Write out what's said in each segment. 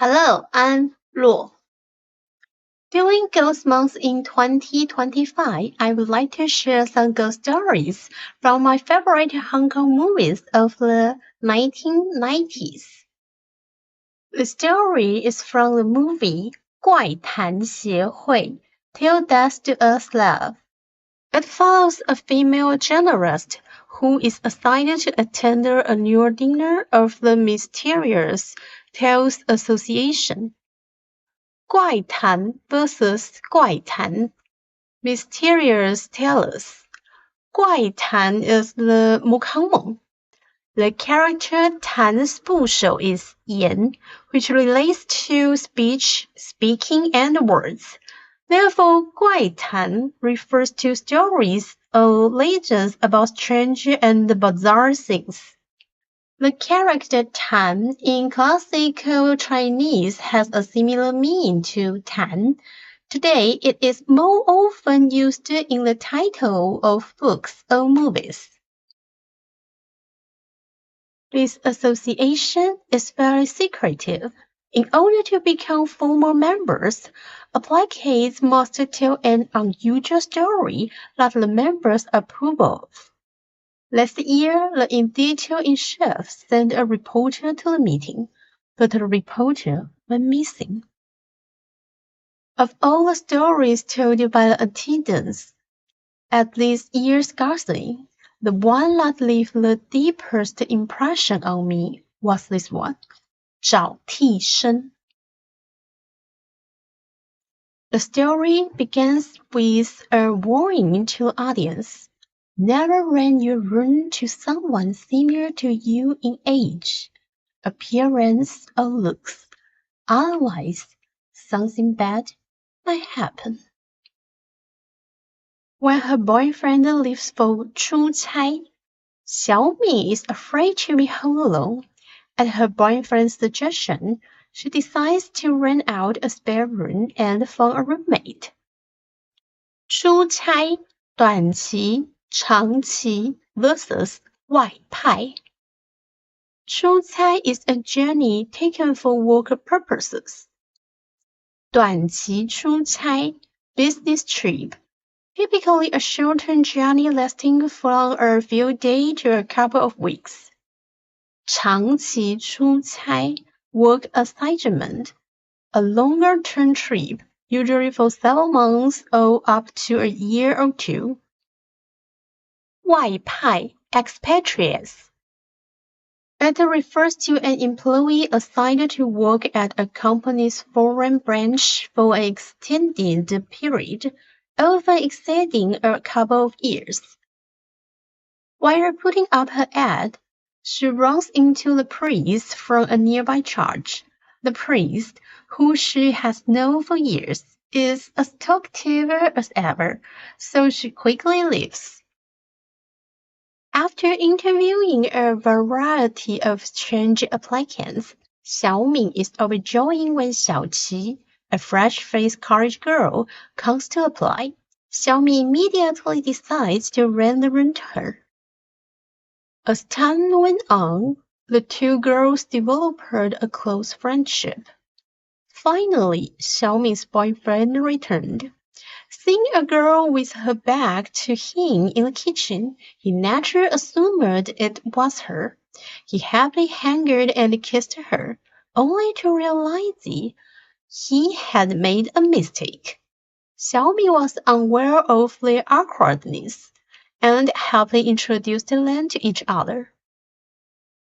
Hello, I'm Luo. During Ghost Month in 2025, I would like to share some ghost stories from my favorite Hong Kong movies of the 1990s. The story is from the movie 怪谈协会 Till Death Do Us Love. It follows a female journalist who is assigned to attend the annual dinner of the Mysterious Tales Association. 怪谈 versus 怪谈 Mysterious Tales. 怪谈 is the 木康蒙. The character 谈's 部首 is 言, which relates to speech, speaking, and words. Therefore, 怪谈 refers to stories or legends about strange and bizarre things. The character Tan in classical Chinese has a similar meaning to Tan. Today, it is more often used in the title of books or movies. This association is very secretive. In order to become formal members, applicants must tell an unusual story that the members approve of. Last year, the editor-in-chief sent a reporter to the meeting, but the reporter went missing. Of all the stories told by the attendants at this year's gathering, the one that left the deepest impression on me was this one, 找替身. The story begins with a warning to the audience. Never rent your room to someone similar to you in age, appearance, or looks. Otherwise, something bad might happen. When her boyfriend leaves for 出差, Xiaomi is afraid to be home alone. At her boyfriend's suggestion, she decides to rent out a spare room and phone a roommate. 出差, 短期长期 versus 外派. 出差 is a journey taken for work purposes. 短期出差 business trip, typically a short-term journey lasting from a few days to a couple of weeks. 长期出差 work assignment, a longer-term trip, usually for several months or up to a year or two. 外派 expatriates. It refers to an employee assigned to work at a company's foreign branch for an extended period, often exceeding a couple of years. While putting up her ad, she runs into the priest from a nearby church. The priest, who she has known for years, is as talkative as ever, so she quickly leaves. After interviewing a variety of strange applicants, Xiaoming is overjoyed when Xiaoqi, a fresh-faced college girl, comes to apply. Xiaomi immediately decides to rent the room to her. As time went on, the two girls developed a close friendship. Finally, Xiaoming's boyfriend returned. Seeing a girl with her back to him in the kitchen, he naturally assumed it was her. He happily hangered and kissed her, only to realize he had made a mistake. Xiaomi was unaware of their awkwardness and happily introduced them to each other.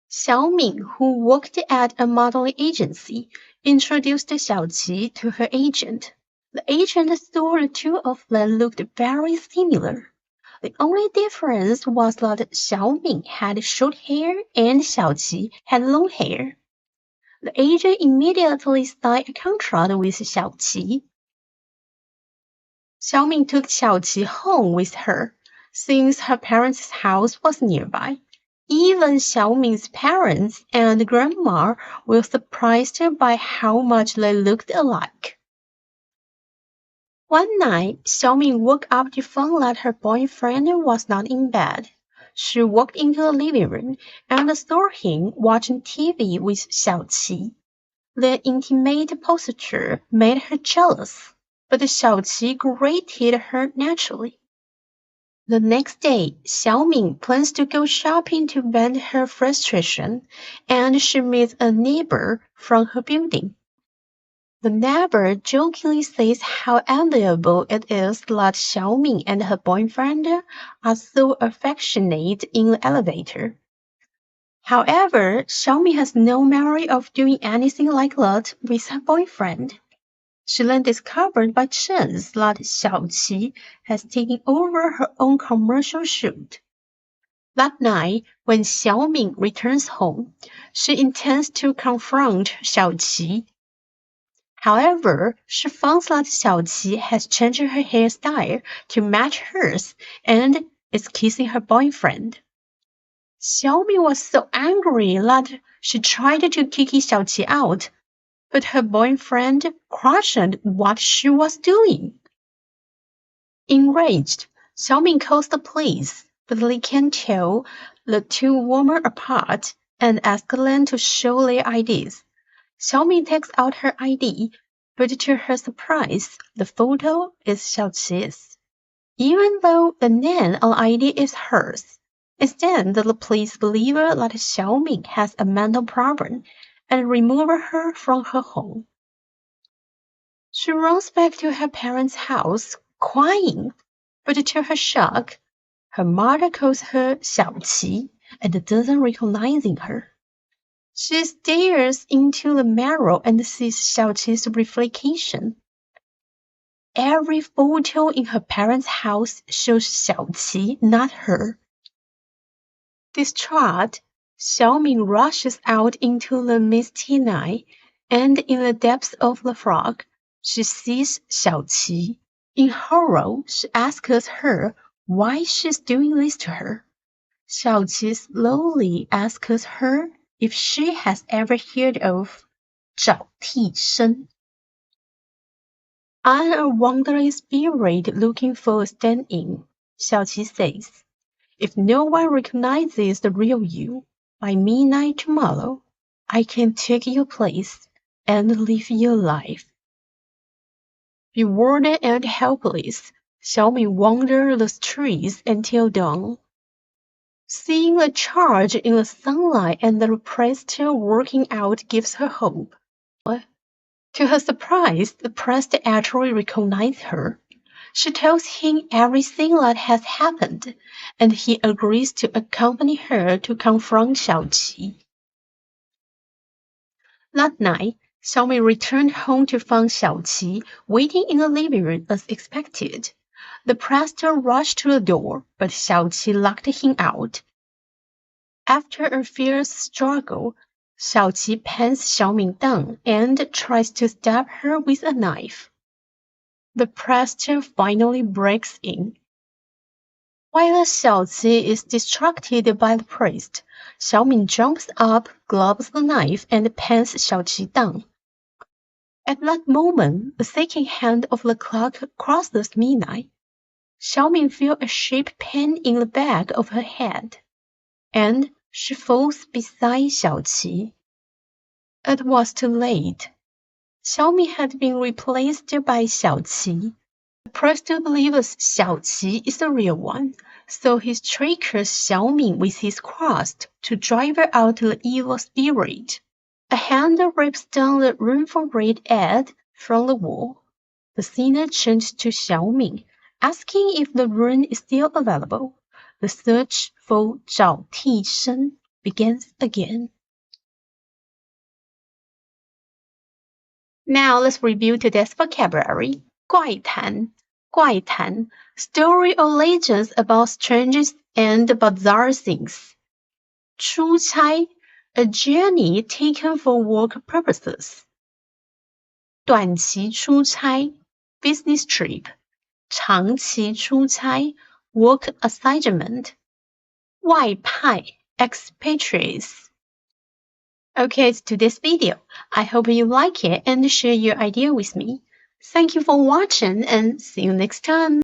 Xiaoming, who worked at a modeling agency, introduced Xiaoqi to her agent. The agent thought the two of them looked very similar. The only difference was that Xiaoming had short hair and Xiaoqi had long hair. The agent immediately signed a contract with Xiaoqi. Xiaoming took Xiaoqi home with her, since her parents' house was nearby. Even Xiaoming's parents and grandma were surprised by how much they looked alike. One night, Xiaoming woke up to find that her boyfriend was not in bed. She walked into the living room and saw him watching TV with Xiaoqi. Their intimate posture made her jealous, but Xiaoqi greeted her naturally. The next day, Xiaoming plans to go shopping to vent her frustration, and she meets a neighbor from her building. The neighbor jokingly says how enviable it is that Xiaoming and her boyfriend are so affectionate in the elevator. However, Xiaoming has no memory of doing anything like that with her boyfriend. She then discovered by chance that Xiaoqi has taken over her own commercial shoot. That night, when Xiaoming returns home, she intends to confront Xiaoqi. However, she finds that Xiaoqi has changed her hairstyle to match hers and is kissing her boyfriend. Xiaoming was so angry that she tried to kick Xiaoqi out, but her boyfriend questioned what she was doing. Enraged, Xiaoming calls the police, but they can't tell the two women apart and ask them to show their IDs. Xiaoming takes out her ID, but to her surprise, the photo is Xiaoqi's, even though the name on ID is hers. Instead, the police believe that Xiaoming has a mental problem and remove her from her home. She runs back to her parents' house, crying, but to her shock, her mother calls her Xiaoqi and doesn't recognize her. She stares into the mirror and sees Xiaoqi's reflection. Every photo in her parents' house shows Xiaoqi, not her. Distraught, Xiaoming rushes out into the misty night, and in the depths of the fog, she sees Xiaoqi. In horror, she asks her why she's doing this to her. Xiaoqi slowly asks her if she has ever heard of 找替身. I'm a wandering spirit looking for a stand-in, Xiaoqi says. If no one recognizes the real you, by midnight tomorrow, I can take your place and live your life. Bewildered and helpless, Xiaoming wanders the streets until dawn. Seeing the charge in the sunlight and the priest working out gives her hope. To her surprise, the priest actually recognizes her. She tells him everything that has happened, and he agrees to accompany her to confront Xiaoqi. That night, Xiaoming returned home to find Xiaoqi waiting in the living room as expected. The priest rushed to the door, but Xiaoqi locked him out. After a fierce struggle, Xiaoqi pins Xiaoming down and tries to stab her with a knife. The priest finally breaks in. While Xiaoqi is distracted by the priest, Xiaoming jumps up, grabs the knife, and pins Xiaoqi down. At that moment, the second hand of the clock crosses midnight. Xiaoming feels a sharp pain in the back of her head, and she falls beside Xiaoqi. It was too late. Xiaoming had been replaced by Xiaoqi. The priest believes Xiaoqi is the real one, so he strikes Xiaoming with his cross to drive out the evil spirit. A hand rips down the infrared ad from the wall. The sinner turns to Xiaoming, asking if the rune is still available. The search for 找替身 begins again. Now let's review today's vocabulary. 怪谈, 怪谈, story or legends about strange and bizarre things. 出差, a journey taken for work purposes. 短期出差, business trip. 长期出差, work assignment. 外派, expatriates. Okay, it's today's video. I hope you like it and share your idea with me. Thank you for watching and see you next time.